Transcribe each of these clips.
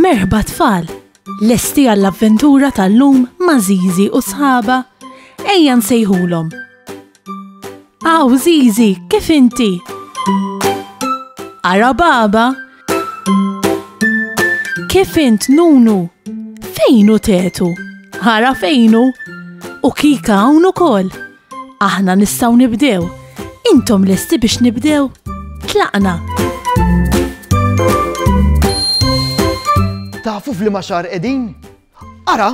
Merħba tfal, lesti għall-avventura tal-lum ma' Zizi u sħaba. Ejja nsejħulhom. Aw Zizi, kif inti? Ara baba? Kif int Nunu? Fejnu tetu? Ara fejnu? U kika hawn ukoll. Aħna nistgħu nibdew. Intom lesti biex nibdew? Tlaqna. Tafu f'liema xahar qegħdin? Ara,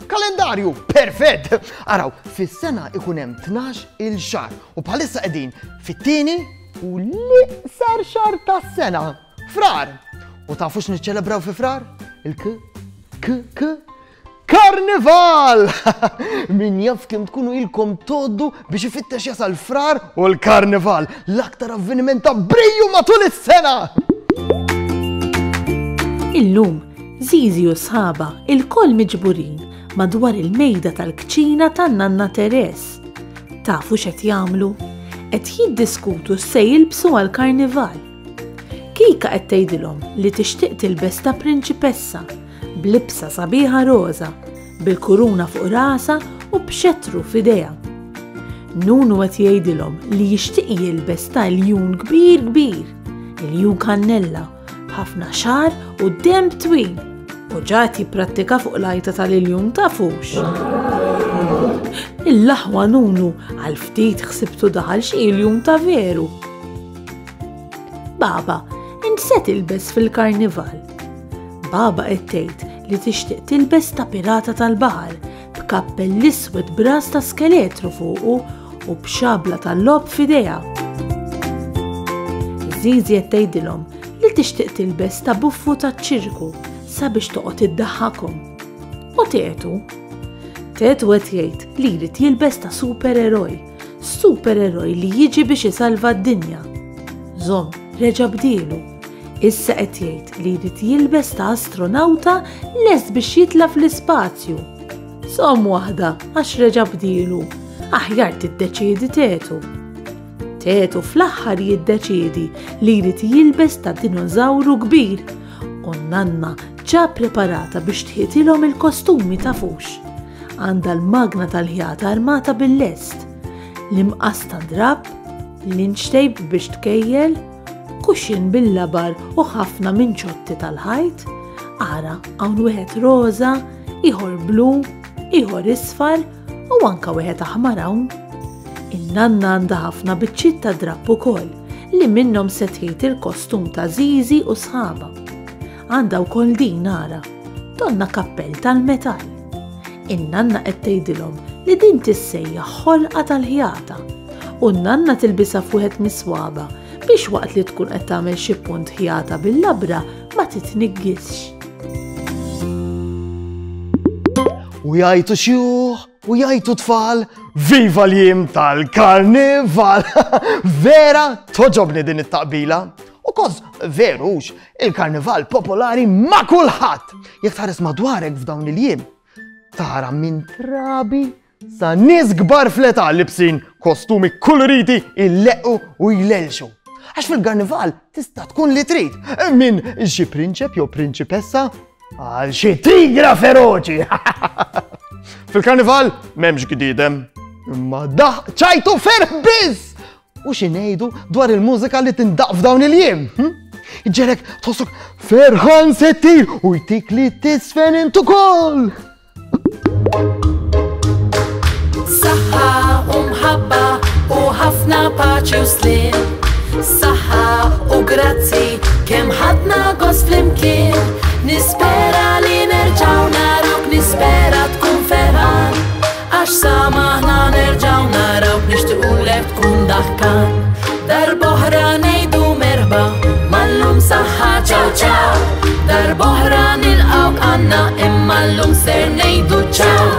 kalendarju, perfett! Araw, fis-sena ikun hemm 12 il-xahar u bħalissa qegħdin fit-tieni u l-iqsar xahar tas-sena, Frar. U tafu x'niċċelebraw fi Frar? Karnival! Min jaf kemm tkunu ilkom toddu biex ifittex jasal Frar u l-Karnival, l-aktar avveniment ta' briju matul is-sena! Illum, Zizi u sħaba il-koll miġburin madwar il-mejda tal-kċina tan-Nanna Teres. Tafu x'qed jagħmlu? Qed jiddiskutu se jilbsu għall-Karnival. Kika qed tgħidilhom li tixtieq tilbes ta' prinċipessa b'libsa sabiħa roża, bil-kuruna fuq rasa u b'xettru f'idejha. Nunu qed jgħidilhom li jixtieq jilbes ta' iljun kbir, iljun kannella, ħafna xar u demb twil. U ġat jipprattika fuq l-għajta tal-iljun tafux. Il-laħwa Nunu għal-ftit ħsibtu daħal xi iljun ta' veru. Baba, int se tilbes fil-Karnival. Baba qed tgħid li tixtieq tilbes ta' pirata tal-baħar b'kappell iswed b'ras ta' skeletru fuqu u b'xabla tal-lob f'idejha. Zizi qed tgħidilhom li tixtieq tilbes ta' buffu taċ-ċirku sabiex toqgħod iddaħħakhom. U Tetu qed jgħid li jrid jilbes ta' supereroj li jiġi biex isalva d-dinja. Żomm, reġa' bdielu. Issa qed jgħid li jrid jilbes ta' astronawta lest biex jitla fl-ispazju. Somm waħda għax reġa' bdielu. Aħjar tiddeċiedi Tetu. Tetu fl-aħħar jiddeċiedi li jrid jilbes ta' dinożawru kbir u Nanna ġa preparata biex tħietilhom il-kostumi tafux. Għandha l-magna tal-ħjata armata bil-lest, l-imqas ta' drab, l-inċtejb biex tkejjel, kuxin bil-labar u ħafna minn ċotti tal-ħajt, ara hawn wieħed roża, ieħor blu, ieħor isfar u anke wieħed aħmar hawn. In-Nanna għandha ħafna biċċiet ta' drabb ukoll li minnhom se tħiet il-kostum ta' Zizi u sħaba. Għandha wkoll din ara, donna kappell tal-metall. In-Nanna qed tgħidilhom li din tissejjaħ ħolqa tal-ħjata u n-Nanna tilbisha f'wieħed miswaba biex waqt li tkun qed tagħmel xi punt ħjata bil-labra ma titniggisx. U jgħidu xjuħ, u jgħidu tfal, viva l-jiem tal-Karnival! Vera toġobni din it-taqbila. U koż verux, il-Karnival popolari ma' kulħadd. Jekk tħares madwarek f'dawn il-jiem, tara minn trabi sa nies kbar fl-età libsin kostumi koloriti illeqqu u jlelxu. Għax fil-Karnival tista' tkun li trid, minn xi prinċep jew prinċipessa għal xi tigra feroċi. Fil-Karnival m'hemmx gdidem, imma ċajtu ferħ biss! U xi ngħidu dwar il-mużika li tindaq f'dawn il-jiem? Iġġelek tħossok ferħan settir u jtik li tisfen int ukoll! Saħħa u mħabba u ħafna paċi u slim. Saħħa u grazzi kemm ħadna gost flimkien. Nispera li nerġgħu narawk, nispera tkun ferħan. Għax samaħna nerġgħu narawk nixtiequlek tkun daħkan. Darb'oħra ngħidu merħba, mallum saħħa ċaw ċaw. Darb'oħra nilqgħuk għandna imma llum ser ngħidu ċaw.